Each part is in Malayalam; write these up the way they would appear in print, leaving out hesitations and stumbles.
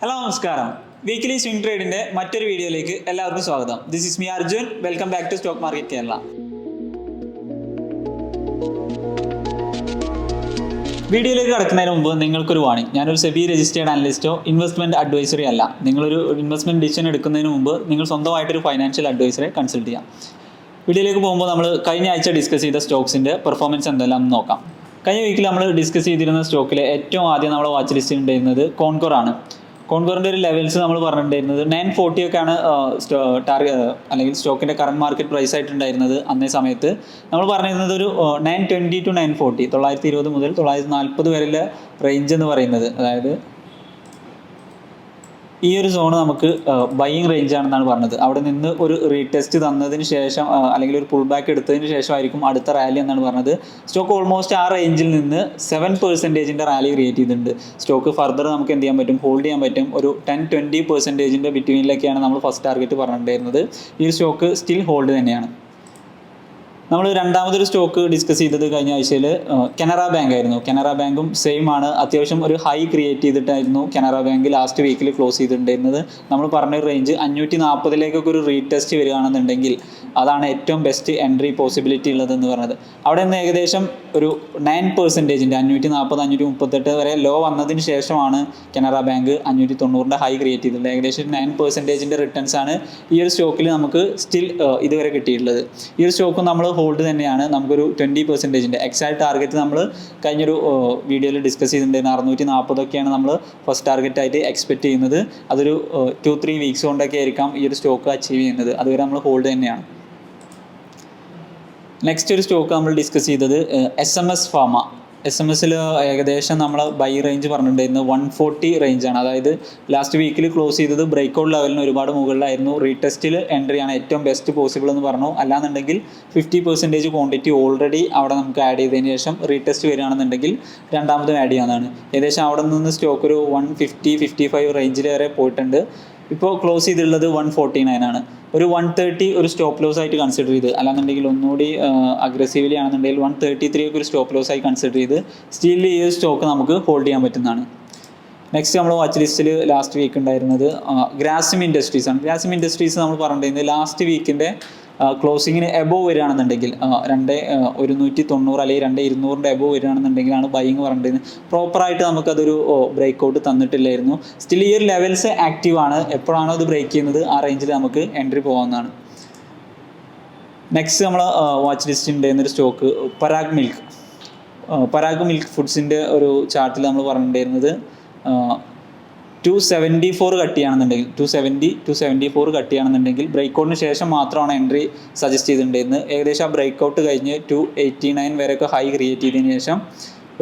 ഹലോ നമസ്കാരം. വീക്കിലി സ്വിംഗ് ട്രേഡിൻ്റെ മറ്റൊരു വീഡിയോയിലേക്ക് എല്ലാവർക്കും സ്വാഗതം. This is me Arjun. Welcome back to stock market Kerala. വീഡിയോയിലേക്ക് കടക്കുന്നതിന് മുമ്പ് നിങ്ങൾക്കൊരു വാണിംഗ്. ഞാനൊരു സെബി രജിസ്റ്റേർഡ് അനലിസ്റ്റോ ഇൻവെസ്റ്റ്മെൻറ്റ് അഡ്വൈസറി അല്ല. നിങ്ങളൊരു ഇൻവെസ്റ്റ്മെൻറ്റ് ഡിസിഷൻ എടുക്കുന്നതിന് മുമ്പ് നിങ്ങൾ സ്വന്തമായിട്ടൊരു ഫൈനാൻഷ്യൽ അഡ്വൈസറെ കൺസൾട്ട് ചെയ്യാം. വീഡിയോയിലേക്ക് പോകുമ്പോൾ നമ്മൾ കഴിഞ്ഞ ആഴ്ച ഡിസ്കസ് ചെയ്ത സ്റ്റോക്സിൻ്റെ പെർഫോമൻസ് എന്തെല്ലാം നോക്കാം. കഴിഞ്ഞ വീക്കിൽ നമ്മൾ ഡിസ്കസ് ചെയ്തിരുന്ന സ്റ്റോക്കിൽ ഏറ്റവും ആദ്യം നമ്മൾ വാച്ച് ലിസ്റ്റിൽ ഉണ്ടായിരുന്നത് കോൺകോർ ആണ്. കോൺകോറിൻ്റെ ഒരു ലെവൽസ് നമ്മൾ പറഞ്ഞിട്ടുണ്ടായിരുന്നത് 940 ഒക്കെയാണ് അല്ലെങ്കിൽ സ്റ്റോക്കിൻ്റെ കറണ്ട് മാർക്കറ്റ് പ്രൈസ് ആയിട്ടുണ്ടായിരുന്നത്. അന്നേ സമയത്ത് നമ്മൾ പറഞ്ഞിരുന്നത് ഒരു 920 to 940, 920 മുതൽ 940 വരെയുള്ള റേഞ്ച് എന്ന് പറയുന്നത്, അതായത് ഈ ഒരു സോണ് നമുക്ക് ബൈയിങ് റേഞ്ച് ആണെന്നാണ് പറഞ്ഞത്. അവിടെ നിന്ന് ഒരു റീടെസ്റ്റ് തന്നതിന് ശേഷം അല്ലെങ്കിൽ ഒരു പുൾ ബാക്ക് എടുത്തതിന് ശേഷമായിരിക്കും അടുത്ത റാലി എന്നാണ് പറഞ്ഞത്. സ്റ്റോക്ക് ഓൾമോസ്റ്റ് ആ റേഞ്ചിൽ നിന്ന് 7% റാലി ക്രിയേറ്റ് ചെയ്തിട്ടുണ്ട്. സ്റ്റോക്ക് ഫർദർ നമുക്ക് എന്ത് ചെയ്യാൻ പറ്റും, ഹോൾഡ് ചെയ്യാൻ പറ്റും. ഒരു 10-20% ബിറ്റ്വീനിലൊക്കെയാണ് നമ്മൾ ഫസ്റ്റ് ടാർഗറ്റ് പറഞ്ഞിട്ടുണ്ടായിരുന്നത്. ഈ ഒരു സ്റ്റോക്ക് സ്റ്റിൽ ഹോൾഡ് തന്നെയാണ്. നമ്മൾ രണ്ടാമതൊരു സ്റ്റോക്ക് ഡിസ്കസ് ചെയ്തത് കഴിഞ്ഞ ആഴ്ചയിൽ കനറ ബാങ്ക് ആയിരുന്നു. കനറ ബാങ്കും സെയിം ആണ്. അത്യാവശ്യം ഒരു ഹൈ ക്രിയേറ്റ് ചെയ്തിട്ടായിരുന്നു കനറ ബാങ്ക് ലാസ്റ്റ് വീക്കിൽ ക്ലോസ് ചെയ്തിട്ടുണ്ടായിരുന്നത്. നമ്മൾ പറഞ്ഞ റേഞ്ച് 540 ഒരു റീടെസ്റ്റ് വരികയാണെന്നുണ്ടെങ്കിൽ അതാണ് ഏറ്റവും ബെസ്റ്റ് എൻട്രി പോസിബിലിറ്റി ഉള്ളതെന്ന് പറഞ്ഞത്. അവിടെ നിന്ന് ഏകദേശം ഒരു 9%, 540-538 വരെ ലോ വന്നതിന് ശേഷമാണ് കനറ ബാങ്ക് 590 ഹൈ ക്രിയേറ്റ് ചെയ്തിട്ടുള്ളത്. ഏകദേശം 9% റിട്ടേൺസ് ആണ് ഈ ഒരു സ്റ്റോക്കിൽ നമുക്ക് സ്റ്റിൽ ഇതുവരെ കിട്ടിയിട്ടുള്ളത്. ഈ ഒരു സ്റ്റോക്ക് നമ്മൾ ഹോൾഡ് തന്നെയാണ്. നമുക്കൊരു 20% എക്സാക്ട് ടാർഗറ്റ് നമ്മൾ കഴിഞ്ഞൊരു വീഡിയോയിൽ ഡിസ്കസ് ചെയ്തിട്ടുണ്ടായിരുന്നു. 640 നമ്മൾ ഫസ്റ്റ് ടാർഗറ്റ് ആയിട്ട് എക്സ്പെക്ട് ചെയ്യുന്നത്. അതൊരു 2-3 വീക്സ് കൊണ്ടൊക്കെ ആയിരിക്കാം ഈ ഒരു സ്റ്റോക്ക് അച്ചീവ് ചെയ്യുന്നത്. അതുവരെ നമ്മൾ ഹോൾഡ് തന്നെയാണ്. നെക്സ്റ്റ് ഒരു സ്റ്റോക്ക് നമ്മൾ ഡിസ്കസ് ചെയ്തത് SMS ഫാർമ. SMS ഏകദേശം നമ്മൾ ബൈ റേഞ്ച് പറഞ്ഞിട്ടുണ്ടായിരുന്നു 140 റേഞ്ചാണ്. അതായത് ലാസ്റ്റ് വീക്കിൽ ക്ലോസ് ചെയ്തത് ബ്രേക്ക്ഔട്ട് ലെവലിന് ഒരുപാട് മുകളിലായിരുന്നു. റീടെസ്റ്റിൽ എൻട്രിയാണ് ഏറ്റവും ബെസ്റ്റ് പോസിബിൾ എന്ന് പറഞ്ഞു. അല്ലാന്നുണ്ടെങ്കിൽ 50% ക്വാണ്ടിറ്റി ഓൾറെഡി അവിടെ നമുക്ക് ആഡ് ചെയ്തതിന് ശേഷം റീടെസ്റ്റ് വരികയാണെന്നുണ്ടെങ്കിൽ രണ്ടാമതും ആഡ് ചെയ്യാവുന്നതാണ്. ഏകദേശം അവിടെ നിന്ന് സ്റ്റോക്ക് ഒരു 150-55 റേഞ്ചിൽ വരെ പോയിട്ടുണ്ട്. ഇപ്പോൾ ക്ലോസ് ചെയ്തിട്ടുള്ളത് 149 ആണ്. ഒരു 130 ഒരു സ്റ്റോപ്പ് ലോസ് ആയിട്ട് കൺസിഡർ ചെയ്ത്, അല്ലാന്നുണ്ടെങ്കിൽ ഒന്നുകൂടി അഗ്രസീവ്ലി ആണെന്നുണ്ടെങ്കിൽ 133 ഒരു സ്റ്റോപ്പ് ലോസ് ആയി കൺസിഡർ ചെയ്ത് സ്റ്റിൽ ഈ സ്റ്റോക്ക് നമുക്ക് ഹോൾഡ് ചെയ്യാൻ പറ്റുന്നതാണ്. നെക്സ്റ്റ് നമ്മൾ വാച്ച് ലിസ്റ്റിൽ ലാസ്റ്റ് വീക്ക് ഉണ്ടായിരുന്നത് ഗ്രാസിം ഇൻഡസ്ട്രീസ് ആണ്. ഗ്രാസിം ഇൻഡസ്ട്രീസ് നമ്മൾ പറഞ്ഞിട്ടുണ്ടായിരുന്നത് ലാസ്റ്റ് വീക്കിൻ്റെ ക്ലോസിങ്ങിന് എബോവ് വരികയാണെന്നുണ്ടെങ്കിൽ 2,190 അല്ലെങ്കിൽ 2,200 എബോവ് വരികയാണെന്നുണ്ടെങ്കിലാണ് ബൈയിങ് പറഞ്ഞിട്ടുണ്ടായിരുന്നത്. പ്രോപ്പറായിട്ട് നമുക്കതൊരു ബ്രേക്ക് തന്നിട്ടില്ലായിരുന്നു. സ്റ്റിൽ ഈ ഒരു ലെവൽസ് ആക്റ്റീവാണ്. എപ്പോഴാണോ അത് ബ്രേക്ക് ചെയ്യുന്നത് ആ റേഞ്ചിൽ നമുക്ക് എൻട്രി പോകാവുന്നതാണ്. നെക്സ്റ്റ് നമ്മൾ വാച്ച് ലിസ്റ്റ് ഉണ്ടായിരുന്നൊരു stock Parag milk. Parag milk ഫുഡ്സിൻ്റെ ഒരു ചാർട്ടിൽ നമ്മൾ പറഞ്ഞിട്ടുണ്ടായിരുന്നത് 274 കട്ട് ചെയ്യുകയാണെന്നുണ്ടെങ്കിൽ 270-274 കട്ട് ചെയ്യുകയാണെന്നുണ്ടെങ്കിൽ ബ്രേക്കൗട്ടിന് ശേഷം മാത്രമാണ് എൻട്രി സജസ്റ്റ് ചെയ്തിട്ടുണ്ടായിരുന്നത്. ഏകദേശം ആ ബ്രേക്കൗട്ട് കഴിഞ്ഞ് 289 വരെയൊക്കെ ഹൈ ക്രിയേറ്റ് ചെയ്തതിന് ശേഷം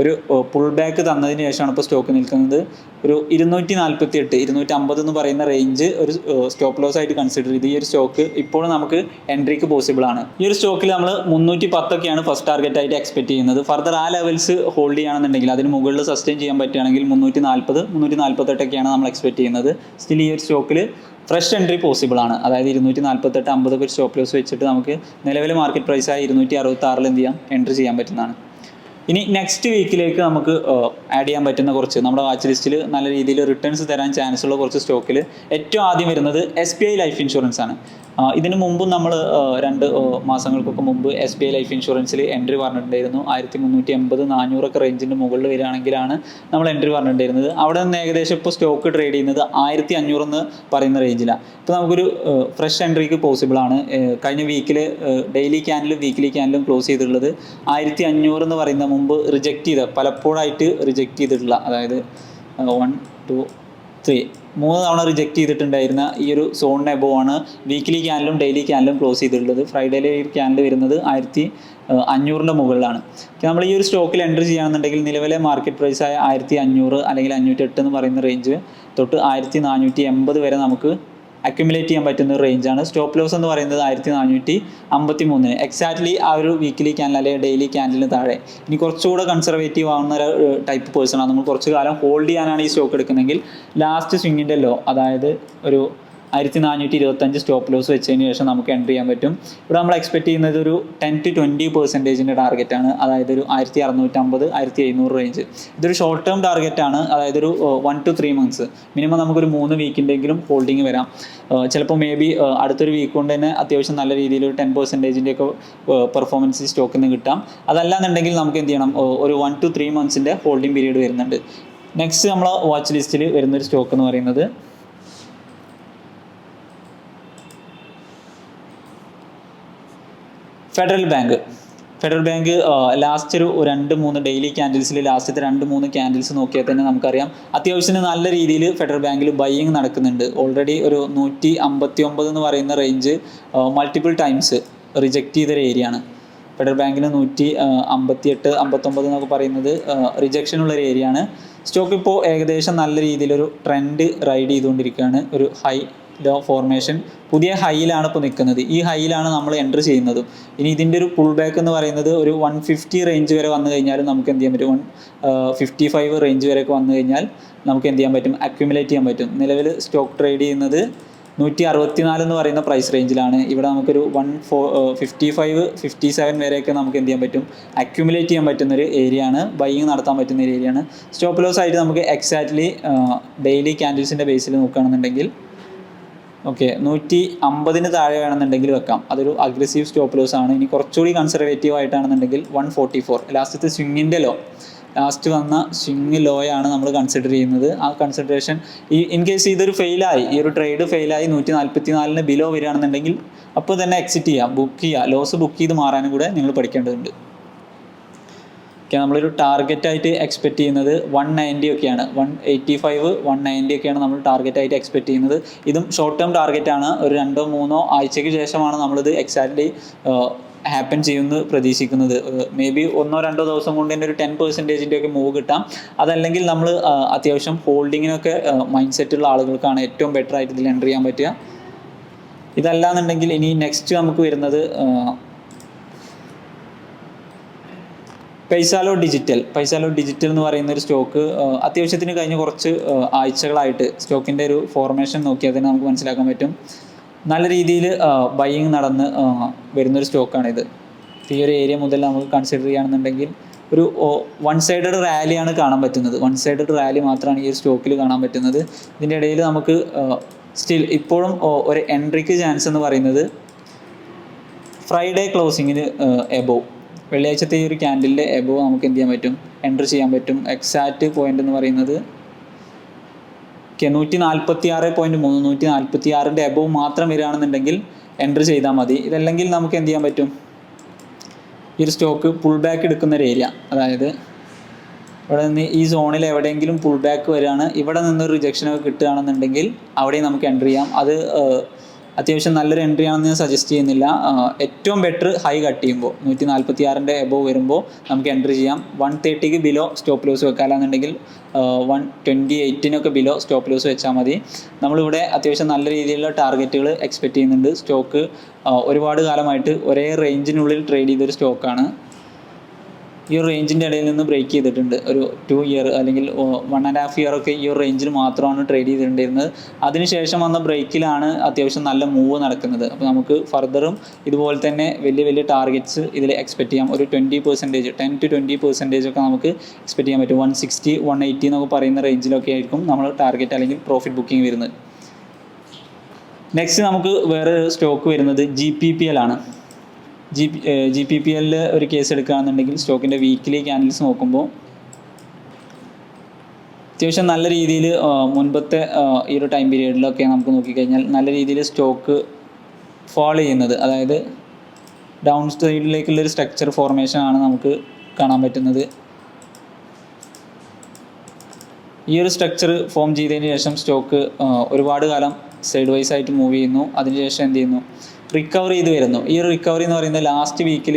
ഒരു പുൾ ബാക്ക് തന്നതിന് ശേഷമാണ് ഇപ്പോൾ സ്റ്റോക്ക് നിൽക്കുന്നത്. ഒരു 248-250 എന്ന് പറയുന്ന റേഞ്ച് ഒരു സ്റ്റോപ്പ് ലോസ് ആയിട്ട് കൺസിഡർ ചെയ്ത് ഈ ഒരു സ്റ്റോക്ക് ഇപ്പോഴും നമുക്ക് എൻട്രിക്ക് പോസിബിൾ ആണ്. ഈ ഒരു സ്റ്റോക്കിൽ നമ്മൾ 310 ഫസ്റ്റ് ടാർഗറ്റ് ആയിട്ട് എക്സ്പെക്ട് ചെയ്യുന്നത്. ഫർദർ ആ ലെവൽസ് ഹോൾഡ് ചെയ്യുകയാണെന്നുണ്ടെങ്കിൽ അതിന് മുകളിൽ സസ്റ്റെയിൻ ചെയ്യാൻ പറ്റുകയാണെങ്കിൽ 340-348 നമ്മൾ എക്സ്പെക്ട് ചെയ്യുന്നത്. സ്റ്റിൽ ഈ ഒരു സ്റ്റോക്കിൽ ഫ്രഷ് എൻട്രി പോസിബിൾ ആണ്. അതായത് 248-50 ഒരു സ്റ്റോപ്പ് ലോസ് വെച്ചിട്ട് നമുക്ക് നിലവിലെ മാർക്കറ്റ് പ്രൈസായ 266 എന്ത് ചെയ്യാം, എൻട്രി ചെയ്യാൻ പറ്റുന്നതാണ്. ഇനി നെക്സ്റ്റ് വീക്കിലേക്ക് നമുക്ക് ആഡ് ചെയ്യാൻ പറ്റുന്ന കുറച്ച് നമ്മുടെ വാച്ച് ലിസ്റ്റിൽ നല്ല രീതിയിൽ റിട്ടേൺസ് തരാൻ ചാൻസ് ഉള്ള കുറച്ച് സ്റ്റോക്കിൽ ഏറ്റവും ആദ്യം വരുന്നത് SBI ലൈഫ് ഇൻഷുറൻസ് ആണ്. ഇതിന് മുമ്പും നമ്മൾ 2 മാസങ്ങൾക്കൊക്കെ മുമ്പ് SBI ലൈഫ് ഇൻഷുറൻസിൽ എൻട്രി പറഞ്ഞിട്ടുണ്ടായിരുന്നു. 1380-400 റേഞ്ചിൻ്റെ മുകളിൽ വരികയാണെങ്കിലാണ് നമ്മൾ എൻട്രി പറഞ്ഞിട്ടുണ്ടായിരുന്നത്. അവിടെ നിന്ന് ഏകദേശം ഇപ്പോൾ സ്റ്റോക്ക് ട്രേഡ് ചെയ്യുന്നത് 1500 എന്ന് പറയുന്ന റേഞ്ചിലാണ്. ഇപ്പോൾ നമുക്കൊരു ഫ്രഷ് എൻട്രിക്ക് പോസിബിൾ ആണ്. കഴിഞ്ഞ വീക്കിൽ ഡെയിലി ക്യാൻഡിലും വീക്കിലി ക്യാൻഡിലും ക്ലോസ് ചെയ്തിട്ടുള്ളത് 1500 എന്ന് പറയുന്ന മുമ്പ് റിജക്റ്റ് ചെയ്ത പലപ്പോഴായിട്ട് റിജക്റ്റ് ചെയ്തിട്ടുള്ള, അതായത് 1, 2, 3 തവണ റിജക്റ്റ് ചെയ്തിട്ടുണ്ടായിരുന്ന ഈ ഒരു സോണിന് എബോവ് ആണ് വീക്കിലി ക്യാൻഡിലും ഡെയിലി ക്യാൻഡിലും ക്ലോസ് ചെയ്തിട്ടുള്ളത്. ഫ്രൈഡേയിലെ ഈ ക്യാൻഡിൽ വരുന്നത് 1500 മുകളിലാണ്. നമ്മൾ ഈ ഒരു സ്റ്റോക്കിൽ എൻട്രി ചെയ്യുകയാണെന്നുണ്ടെങ്കിൽ നിലവിലെ മാർക്കറ്റ് പ്രൈസായ 1500 അല്ലെങ്കിൽ 508 എന്ന് പറയുന്ന റേഞ്ച് തൊട്ട് 1480 വരെ നമുക്ക് അക്യുമുലേറ്റ് ചെയ്യാൻ പറ്റുന്ന ഒരു റേഞ്ചാണ്. സ്റ്റോപ്പ് ലോസ് എന്ന് പറയുന്നത് 1453 എക്സാക്ട്ലി ആ ഒരു വീക്കിലി ക്യാൻഡിൽ അല്ലെങ്കിൽ ഡെയിലി ക്യാൻഡിലിന് താഴെ. ഇനി കുറച്ചുകൂടെ കൺസർവേറ്റീവ് ആവുന്ന ഒരു ടൈപ്പ് പേഴ്സണാണ്. നമ്മൾ കുറച്ച് കാലം ഹോൾഡ് ചെയ്യാനാണ് ഈ സ്റ്റോക്ക് എടുക്കുന്നതെങ്കിൽ ലാസ്റ്റ് സ്വിങ്ങിൻ്റെ ലോ, അതായത് ഒരു 1425 സ്റ്റോപ്പ് ലോസ് വെച്ചതിന് ശേഷം നമുക്ക് എൻട്രി ചെയ്യാൻ പറ്റും. ഇവിടെ നമ്മൾ എക്സ്പെക്ട് ചെയ്യുന്നത് ഒരു 10-20% ടാർഗറ്റാണ്, അതായത് ഒരു 1650, 1700 റേഞ്ച്. ഇതൊരു ഷോർട്ട് ടേം ടാർഗറ്റാണ്, അതായത് ഒരു 1 to 3 months മിനിമം നമുക്കൊരു 3 വീക്കിൻ്റെങ്കിലും ഹോൾഡിങ് വരാം. ചിലപ്പോൾ മേ ബി അടുത്തൊരു വീക്ക് കൊണ്ട് തന്നെ അത്യാവശ്യം നല്ല രീതിയിൽ ഒരു 10%-ൻ്റെ ഒക്കെ പെർഫോമൻസ് സ്റ്റോക്കിൽ നിന്ന് കിട്ടാം. അതല്ലാന്നുണ്ടെങ്കിൽ നമുക്ക് എന്ത് ചെയ്യണം, ഒരു 1 to 3 months ഹോൾഡിംഗ് പീരീഡ് വരുന്നുണ്ട്. നെക്സ്റ്റ് നമ്മൾ വാച്ച് ലിസ്റ്റിൽ വരുന്നൊരു സ്റ്റോക്ക് എന്ന് പറയുന്നത് ഫെഡറൽ ബാങ്ക്. ലാസ്റ്റ് ഒരു 2-3 ഡെയിലി ക്യാൻഡിൽസിൽ ലാസ്റ്റത്തെ 2-3 ക്യാൻഡിൽസ് നോക്കിയാൽ തന്നെ നമുക്കറിയാം അത്യാവശ്യത്തിന് നല്ല രീതിയിൽ ഫെഡറൽ ബാങ്കിൽ ബൈയിങ് നടക്കുന്നുണ്ട്. ഓൾറെഡി ഒരു 159 എന്ന് പറയുന്ന റേഞ്ച് മൾട്ടിപ്പിൾ ടൈംസ് റിജക്റ്റ് ചെയ്തൊരു ഏരിയ ആണ്. ഫെഡറൽ ബാങ്കിന് 158, 59 എന്നൊക്കെ പറയുന്നത് റിജക്ഷനുള്ളൊരു ഏരിയ ആണ്. സ്റ്റോക്ക് ഇപ്പോൾ ഏകദേശം നല്ല രീതിയിലൊരു ട്രെൻഡ് റൈഡ് ചെയ്തുകൊണ്ടിരിക്കുകയാണ്. ഒരു ഹൈ ലോ ഫോർമേഷൻ പുതിയ ഹൈയിലാണ് ഇപ്പോൾ നിൽക്കുന്നത്. ഈ ഹൈയിലാണ് നമ്മൾ എൻ്റർ ചെയ്യുന്നതും. ഇനി ഇതിൻ്റെ ഒരു പുൾ ബാക്ക് എന്ന് പറയുന്നത് ഒരു 150 റേഞ്ച് വരെ വന്നു കഴിഞ്ഞാൽ നമുക്ക് എന്ത് ചെയ്യാൻ പറ്റും, 155 റേഞ്ച് വരെയൊക്കെ വന്നു കഴിഞ്ഞാൽ നമുക്ക് എന്ത് ചെയ്യാൻ പറ്റും, അക്യുമുലേറ്റ് ചെയ്യാൻ പറ്റും. നിലവിൽ സ്റ്റോക്ക് ട്രേഡ് ചെയ്യുന്നത് 164 എന്ന് പറയുന്ന പ്രൈസ് റേഞ്ചിലാണ്. ഇവിടെ നമുക്കൊരു 155, 57 വരെയൊക്കെ നമുക്ക് എന്ത് ചെയ്യാൻ പറ്റും, അക്യുമുലേറ്റ് ചെയ്യാൻ പറ്റുന്നൊരു ഏരിയ ആണ്, ബൈയിങ് നടത്താൻ പറ്റുന്ന ഒരു ഏരിയ ആണ്. സ്റ്റോപ്പ് ലോസ് ആയിട്ട് നമുക്ക് എക്സാക്ട്ലി ഡെയിലി ക്യാൻഡിൽസിൻ്റെ ബേസിൽ നോക്കുകയാണെന്നുണ്ടെങ്കിൽ 150 താഴെ വേണമെന്നുണ്ടെങ്കിൽ വെക്കാം. അതൊരു അഗ്രസീവ് സ്റ്റോപ്പ് ലോസ് ആണ്. ഇനി കുറച്ചുകൂടി കൺസർവേറ്റീവ് ആയിട്ടാണെന്നുണ്ടെങ്കിൽ 144 ലാസ്റ്റത്തെ സ്വിങ്ങിൻ്റെ ലാസ്റ്റ് വന്ന സ്വിങ് ലോയാണ് നമ്മൾ കൺസിഡർ ചെയ്യുന്നത്. ആ കൺസിഡറേഷൻ ഇൻ കേസ് ഇതൊരു ഫെയിലായി, ഈ ഒരു ട്രേഡ് ഫെയിലായി 144 ബിലോ വരികയാണെന്നുണ്ടെങ്കിൽ അപ്പോൾ തന്നെ എക്സിറ്റ് ചെയ്യുക, ബുക്ക് ചെയ്യുക. ലോസ് ബുക്ക് ചെയ്ത് മാറാനും കൂടെ നിങ്ങൾ പഠിക്കേണ്ടതുണ്ട്. നമ്മളൊരു ടാർഗറ്റായിട്ട് എക്സ്പെക്റ്റ് ചെയ്യുന്നത് 190 ഒക്കെയാണ്, 185, 190 ഒക്കെയാണ് നമ്മൾ ടാർഗറ്റായിട്ട് എക്സ്പെക്റ്റ് ചെയ്യുന്നത്. ഇതും ഷോർട്ട് ടേം ടാർഗറ്റാണ്. ഒരു 2-3 ആഴ്ചയ്ക്ക് ശേഷമാണ് നമ്മളിത് എക്സാക്ട്ലി ഹാപ്പൻ ചെയ്യുമെന്ന് പ്രതീക്ഷിക്കുന്നത്. മേ ബി 1-2 ദിവസം കൊണ്ട് തന്നെ ഒരു 10%-ൻ്റെ ഒക്കെ മൂവ് കിട്ടാം. അതല്ലെങ്കിൽ നമ്മൾ അത്യാവശ്യം ഹോൾഡിങ്ങിനൊക്കെ മൈൻഡ് സെറ്റുള്ള ആളുകൾക്കാണ് ഏറ്റവും ബെറ്റർ ആയിട്ട് ഇതിൽ എൻ്റർ ചെയ്യാൻ പറ്റുക. ഇതല്ലാന്നുണ്ടെങ്കിൽ ഇനി നെക്സ്റ്റ് നമുക്ക് വരുന്നത് പൈസാലോ ഡിജിറ്റൽ എന്ന് പറയുന്ന ഒരു സ്റ്റോക്ക്. അത്യാവശ്യത്തിന് കഴിഞ്ഞ കുറച്ച് ആഴ്ചകളായിട്ട് സ്റ്റോക്കിൻ്റെ ഒരു ഫോർമേഷൻ നോക്കിയാൽ തന്നെ നമുക്ക് മനസ്സിലാക്കാൻ പറ്റും നല്ല രീതിയിൽ ബൈയിങ് നടന്ന് വരുന്നൊരു സ്റ്റോക്കാണിത്. ഈ ഒരു ഏരിയ മുതൽ നമുക്ക് കൺസിഡർ ചെയ്യുകയാണെന്നുണ്ടെങ്കിൽ ഒരു 1 സൈഡഡ് റാലിയാണ് കാണാൻ പറ്റുന്നത്. 1 സൈഡഡ് റാലി മാത്രമാണ് ഈ ഒരു സ്റ്റോക്കിൽ കാണാൻ പറ്റുന്നത്. ഇതിൻ്റെ ഇടയിൽ നമുക്ക് സ്റ്റിൽ ഇപ്പോഴും ഒരു എൻട്രിക്ക് ചാൻസ് എന്ന് പറയുന്നത് ഫ്രൈഡേ ക്ലോസിങ്ങിന് എബോവ്, വെള്ളിയാഴ്ചത്തെ ഈ ഒരു ക്യാൻഡിലിൻ്റെ എബോവ് നമുക്ക് എന്ത് ചെയ്യാൻ പറ്റും, എൻറ്റർ ചെയ്യാൻ പറ്റും. എക്സാക്റ്റ് പോയിന്റ് എന്ന് പറയുന്നത് 146.3, 146ൻ്റെ എബോവ് മാത്രം വരികയാണെന്നുണ്ടെങ്കിൽ എൻറ്റർ ചെയ്താൽ മതി. ഇതല്ലെങ്കിൽ നമുക്ക് എന്ത് ചെയ്യാൻ പറ്റും, ഈ ഒരു സ്റ്റോക്ക് പുൾ ബാക്ക് എടുക്കുന്ന ഒരു ഏരിയ, അതായത് ഇവിടെ നിന്ന് ഈ സോണിൽ എവിടെയെങ്കിലും പുൾ ബാക്ക് വരികയാണ്, ഇവിടെ നിന്ന് റിജക്ഷനൊക്കെ കിട്ടുകയാണെന്നുണ്ടെങ്കിൽ അവിടെയും നമുക്ക് എൻറ്റർ ചെയ്യാം. അത് അത്യാവശ്യം നല്ലൊരു എൻട്രി ആണെന്ന് ഞാൻ സജസ്റ്റ് ചെയ്യുന്നില്ല. ഏറ്റവും ബെറ്റർ ഹൈ കട്ട് ചെയ്യുമ്പോൾ 146ൻ്റെ എബോവ് വരുമ്പോൾ നമുക്ക് എൻട്രി ചെയ്യാം. 130ക്ക് ബിലോ സ്റ്റോപ്പ് ലോസ് വെക്കാമെന്നുണ്ടെങ്കിൽ 128 ബിലോ സ്റ്റോപ്പ് ലോസ് വെച്ചാൽ മതി. നമ്മളിവിടെ അത്യാവശ്യം നല്ല രീതിയിലുള്ള ടാർഗറ്റുകൾ എക്സ്പെക്റ്റ് ചെയ്യുന്നുണ്ട്. സ്റ്റോക്ക് ഒരുപാട് കാലമായിട്ട് ഒരേ റേഞ്ചിനുള്ളിൽ ട്രേഡ് ചെയ്തൊരു സ്റ്റോക്കാണ്. ഈ ഒരു റേഞ്ചിൻ്റെ ഇടയിൽ നിന്ന് ബ്രേക്ക് ചെയ്തിട്ടുണ്ട്. ഒരു 2 ഇയർ അല്ലെങ്കിൽ 1.5 ഇയർ ഒക്കെ ഈ ഒരു റേഞ്ചിൽ മാത്രമാണ് ട്രേഡ് ചെയ്തിട്ടുണ്ടായിരുന്നത്. അതിനുശേഷം വന്ന ബ്രേക്കിലാണ് അത്യാവശ്യം നല്ല മൂവ് നടക്കുന്നത്. അപ്പോൾ നമുക്ക് ഫർദറും ഇതുപോലെ തന്നെ വലിയ ടാർഗറ്റ്സ് ഇതിൽ എക്സ്പെക്റ്റ് ചെയ്യാം. ഒരു 20%, 10-20% ഒക്കെ നമുക്ക് എക്സ്പെക്റ്റ് ചെയ്യാൻ പറ്റും. 160, 180 എന്നൊക്കെ പറയുന്ന റേഞ്ചിലൊക്കെ ആയിരിക്കും നമ്മൾ ടാർഗറ്റ് അല്ലെങ്കിൽ പ്രോഫിറ്റ് ബുക്കിംഗ് വരുന്നത്. നെക്സ്റ്റ് നമുക്ക് വേറെ സ്റ്റോക്ക് വരുന്നത് GPPL ആണ്. GPPL ഒരു കേസ് എടുക്കുകയാണെന്നുണ്ടെങ്കിൽ സ്റ്റോക്കിൻ്റെ വീക്കിലി ക്യാൻഡിൽസ് നോക്കുമ്പോൾ അത്യാവശ്യം നല്ല രീതിയിൽ മുൻപത്തെ ഈ ഒരു ടൈം പീരീഡിലൊക്കെ നമുക്ക് നോക്കിക്കഴിഞ്ഞാൽ നല്ല രീതിയിൽ സ്റ്റോക്ക് ഫോളോ ചെയ്യുന്നത്, അതായത് ഡൗൺ സൈഡിലേക്കുള്ളൊരു സ്ട്രക്ചർ ഫോർമേഷനാണ് നമുക്ക് കാണാൻ പറ്റുന്നത്. ഈ ഒരു സ്ട്രക്ചർ ഫോം ചെയ്തതിന് ശേഷം സ്റ്റോക്ക് ഒരുപാട് കാലം സൈഡ് വൈസ് ആയിട്ട് മൂവ് ചെയ്യുന്നു. അതിനുശേഷം എന്ത് ചെയ്യുന്നു, റിക്കവർ ചെയ്ത് വരുന്നു. ഈ ഒരു റിക്കവറി എന്ന് പറയുന്നത് ലാസ്റ്റ് വീക്കിൽ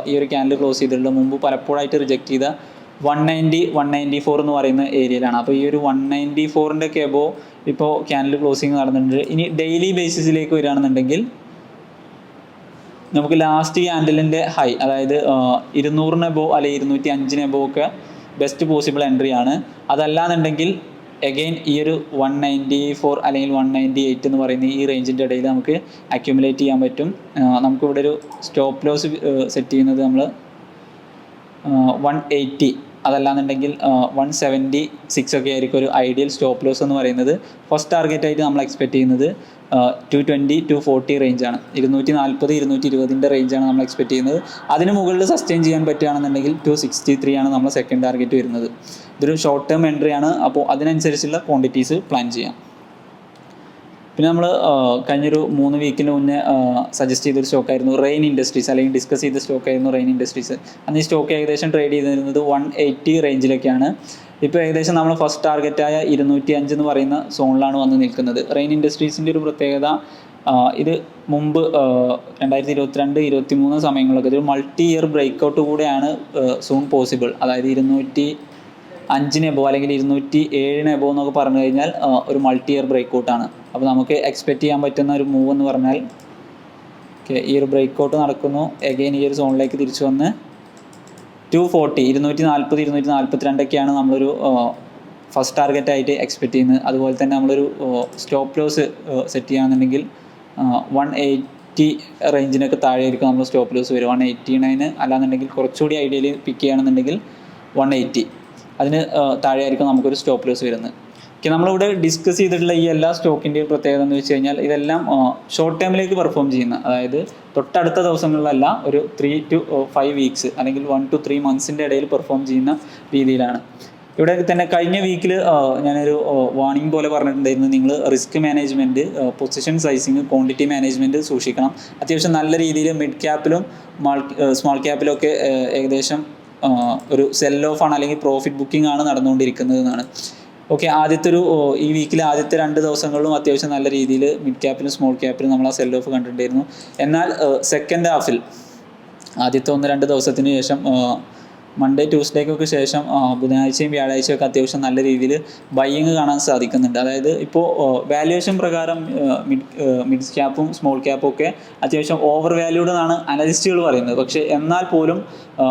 ഈ ഒരു ക്യാൻഡിൽ ക്ലോസ് ചെയ്തിട്ടുള്ള മുമ്പ് പലപ്പോഴായിട്ട് റിജക്റ്റ് ചെയ്ത 190, 194 എന്ന് പറയുന്ന ഏരിയയിലാണ്. അപ്പോൾ ഈ ഒരു 194ൻ്റെ ഒക്കെ എബോവ് ഇപ്പോൾ ക്യാൻഡിൽ ക്ലോസിങ് നടന്നിട്ടുണ്ട്. ഇനി ഡെയിലി ബേസിസിലേക്ക് വരികയാണെന്നുണ്ടെങ്കിൽ നമുക്ക് ലാസ്റ്റ് ക്യാൻഡിലിൻ്റെ ഹൈ, അതായത് 200 എബോവ് അല്ലെങ്കിൽ 205 എബോവ് ഒക്കെ ബെസ്റ്റ് പോസിബിൾ എൻട്രി ആണ്. അതല്ലാന്നുണ്ടെങ്കിൽ എഗെയിൻ ഈ ഒരു 194 അല്ലെങ്കിൽ 198 എന്ന് പറയുന്ന ഈ റേഞ്ചിൻ്റെ ഇടയിൽ നമുക്ക് അക്യുമുലേറ്റ് ചെയ്യാൻ പറ്റും. നമുക്കിവിടെ ഒരു സ്റ്റോപ്പ് ലോസ് സെറ്റ് ചെയ്യുന്നത് നമ്മൾ 180, അതല്ലാന്നുണ്ടെങ്കിൽ 176 ഒക്കെ ആയിരിക്കും ഒരു ഐഡിയൽ സ്റ്റോപ്പ് ലോസ് എന്ന് പറയുന്നത്. ഫസ്റ്റ് ടാർഗറ്റായിട്ട് നമ്മൾ എക്സ്പെക്ട് ചെയ്യുന്നത് 220 240 റേഞ്ചാണ്. 240 220 റേഞ്ചാണ് നമ്മൾ എക്സ്പെക്ട് ചെയ്യുന്നത്. അതിന് മുകളിൽ സസ്റ്റെയിൻ ചെയ്യാൻ പറ്റുകയാണെന്നുണ്ടെങ്കിൽ 263 ആണ് നമ്മൾ സെക്കൻഡ് ടാർഗറ്റ് വരുന്നത്. ഇതൊരു ഷോർട്ട് ടേം എൻട്രി ആണ്. അപ്പോൾ അതിനനുസരിച്ചുള്ള ക്വാണ്ടിറ്റീസ് പ്ലാൻ ചെയ്യാം. പിന്നെ നമ്മൾ കഴിഞ്ഞൊരു 3 വീക്കിന് മുന്നേ സജസ്റ്റ് ചെയ്തൊരു സ്റ്റോക്കായിരുന്നു റെയിൻ ഇൻഡസ്ട്രീസ്, അല്ലെങ്കിൽ ഡിസ്കസ് ചെയ്ത സ്റ്റോക്കായിരുന്നു റെയിൻ ഇൻഡസ്ട്രീസ്. അന്ന് ഈ സ്റ്റോക്ക് ഏകദേശം ട്രേഡ് ചെയ്തിരുന്നത് 180 റേഞ്ചിലൊക്കെയാണ്. ഇപ്പോൾ ഏകദേശം നമ്മൾ ഫസ്റ്റ് ടാർഗറ്റായ 205 എന്ന് പറയുന്ന സോണിലാണ് വന്ന് നിൽക്കുന്നത്. റെയിൻ ഇൻഡസ്ട്രീസിൻ്റെ ഒരു പ്രത്യേകത, ഇത് മുമ്പ് 2022 2023 സമയങ്ങളിലൊക്കെ ഇതൊരു മൾട്ടി ഇയർ ബ്രേക്കൗട്ട് കൂടെയാണ് സൂൺ പോസിബിൾ. അതായത് 205 എബോ അല്ലെങ്കിൽ 207 എബോ എന്നൊക്കെ പറഞ്ഞു കഴിഞ്ഞാൽ ഒരു മൾട്ടി ഇയർ ബ്രേക്കൗട്ടാണ്. അപ്പോൾ നമുക്ക് എക്സ്പെക്റ്റ് ചെയ്യാൻ പറ്റുന്ന ഒരു മൂവ് എന്ന് പറഞ്ഞാൽ ഈ ഒരു ബ്രേക്കൗട്ട് നടക്കുന്നു, എഗെയിൻ ഈ ഒരു സോണിലേക്ക് തിരിച്ചു വന്ന് 240 240 242 നമ്മളൊരു ഫസ്റ്റ് ടാർഗറ്റായിട്ട് എക്സ്പെക്റ്റ് ചെയ്യുന്നത്. അതുപോലെ തന്നെ നമ്മളൊരു സ്റ്റോപ്പ് ലോസ് സെറ്റ് ചെയ്യുകയാണെന്നുണ്ടെങ്കിൽ 180 റേഞ്ചിനൊക്കെ താഴെയായിരിക്കും നമ്മൾ സ്റ്റോപ്പ് ലോസ് വരും. 189 അല്ലാന്നുണ്ടെങ്കിൽ കുറച്ചുകൂടി ഐഡിയയിൽ പിക്ക് ചെയ്യുകയാണെന്നുണ്ടെങ്കിൽ 180, അതിന് താഴെയായിരിക്കും നമുക്കൊരു സ്റ്റോപ്പ് ലോസ് വരുന്നത്. നമ്മളിവിടെ ഡിസ്കസ് ചെയ്തിട്ടുള്ള ഈ എല്ലാ സ്റ്റോക്കിൻ്റെയും പ്രത്യേകത എന്ന് വെച്ച് കഴിഞ്ഞാൽ ഇതെല്ലാം ഷോർട്ട് ടൈമിലേക്ക് പെർഫോം ചെയ്യുന്ന, അതായത് തൊട്ടടുത്ത ദിവസങ്ങളിലല്ല, ഒരു 3 to 5 വീക്സ് അല്ലെങ്കിൽ 1 to 3 മന്ത്സിൻ്റെ ഇടയിൽ പെർഫോം ചെയ്യുന്ന രീതിയിലാണ്. ഇവിടെ തന്നെ കഴിഞ്ഞ വീക്കിൽ ഞാനൊരു വാർണിംഗ് പോലെ പറഞ്ഞിട്ടുണ്ടായിരുന്നു, നിങ്ങൾ risk management, position sizing, quantity management സൂക്ഷിക്കണം. അത്യാവശ്യം നല്ല രീതിയിൽ മിഡ് ക്യാപ്പിലും സ്മോൾ ക്യാപ്പിലും ഒക്കെ ഏകദേശം ഒരു സെൽ ഓഫ് ആണ് അല്ലെങ്കിൽ പ്രോഫിറ്റ് ബുക്കിംഗ് ആണ് നടന്നുകൊണ്ടിരിക്കുന്നത് എന്നാണ്. ഓക്കെ, ഈ വീക്കിലെ ആദ്യത്തെ 2 ദിവസങ്ങളിലും അത്യാവശ്യം നല്ല രീതിയിൽ മിഡ് ക്യാപ്പിലും സ്മോൾ ക്യാപ്പിലും നമ്മൾ ആ സെൽ ഓഫ് കണ്ടിട്ടുണ്ടായിരുന്നു. എന്നാൽ സെക്കൻഡ് ഹാഫിൽ ആദ്യത്തെ 1-2 ദിവസത്തിന് ശേഷം മൺഡേ ട്യൂസ്ഡേക്കൊക്കെ ശേഷം ബുധനാഴ്ചയും വ്യാഴാഴ്ചയും ഒക്കെ അത്യാവശ്യം നല്ല രീതിയിൽ ബൈയിങ് കാണാൻ സാധിക്കുന്നുണ്ട്. അതായത് ഇപ്പോൾ വാല്യുവേഷൻ പ്രകാരം മിഡ് ക്യാപ്പും സ്മോൾ ക്യാപ്പും ഒക്കെ അത്യാവശ്യം ഓവർ വാല്യൂഡ് എന്നാണ് അനലിസ്റ്റുകൾ പറയുന്നത്. പക്ഷേ എന്നാൽ പോലും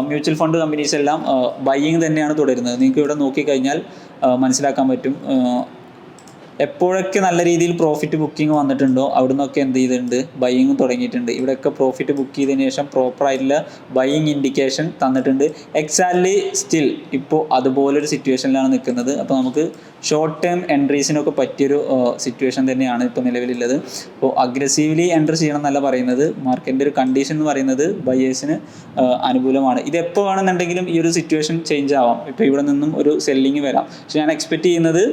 മ്യൂച്വൽ ഫണ്ട് കമ്പനീസ് എല്ലാം ബൈയിങ് തന്നെയാണ് തുടരുന്നത്. നിങ്ങൾക്ക് ഇവിടെ നോക്കിക്കഴിഞ്ഞാൽ മനസ്സിലാക്കാൻ പറ്റും. എപ്പോഴൊക്കെ നല്ല രീതിയിൽ പ്രോഫിറ്റ് ബുക്കിംഗ് വന്നിട്ടുണ്ടോ അവിടെ നിന്നൊക്കെ എന്ത് ചെയ്തിട്ടുണ്ട്, ബൈയിങ് തുടങ്ങിയിട്ടുണ്ട്. ഇവിടെയൊക്കെ പ്രോഫിറ്റ് ബുക്ക് ചെയ്തതിന് ശേഷം പ്രോപ്പറായിട്ടുള്ള ബൈയിങ് ഇൻഡിക്കേഷൻ തന്നിട്ടുണ്ട്. എക്സാക്ട്ലി സ്റ്റിൽ ഇപ്പോൾ അതുപോലൊരു സിറ്റുവേഷനിലാണ് നിൽക്കുന്നത്. അപ്പോൾ നമുക്ക് ഷോർട്ട് ടേം എൻട്രീസിനൊക്കെ പറ്റിയൊരു സിറ്റുവേഷൻ തന്നെയാണ് ഇപ്പോൾ നിലവിലുള്ളത്. അപ്പോൾ അഗ്രസീവ്ലി എൻട്രി ചെയ്യണം എന്നല്ല പറയുന്നത്, മാർക്കറ്റിൻ്റെ ഒരു കണ്ടീഷൻ എന്ന് പറയുന്നത് ബയേഴ്സിന് അനുകൂലമാണ്. ഇതെപ്പോൾ വേണമെന്നുണ്ടെങ്കിലും ഈ ഒരു സിറ്റുവേഷൻ ചേഞ്ച് ആവാം. ഇപ്പോൾ ഇവിടെ നിന്നും ഒരു സെല്ലിങ് വരാം. പക്ഷെ ഞാൻ എക്സ്പെക്റ്റ് ചെയ്യുന്നത്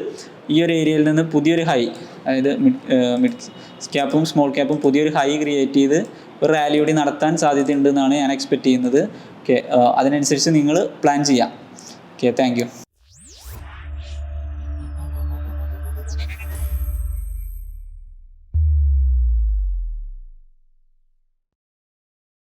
ഈ ഒരു ഏരിയയിൽ നിന്ന് പുതിയൊരു ഹൈ, അതായത് മിഡ് ക്യാപ്പും സ്മോൾ ക്യാപ്പും പുതിയൊരു ഹൈ ക്രിയേറ്റ് ചെയ്ത് ഒരു റാലി കൂടി നടത്താൻ സാധ്യതയുണ്ടെന്നാണ് ഞാൻ എക്സ്പെക്റ്റ് ചെയ്യുന്നത്. ഓക്കെ, അതിനനുസരിച്ച് നിങ്ങൾ പ്ലാൻ ചെയ്യാം. Okay, thank you.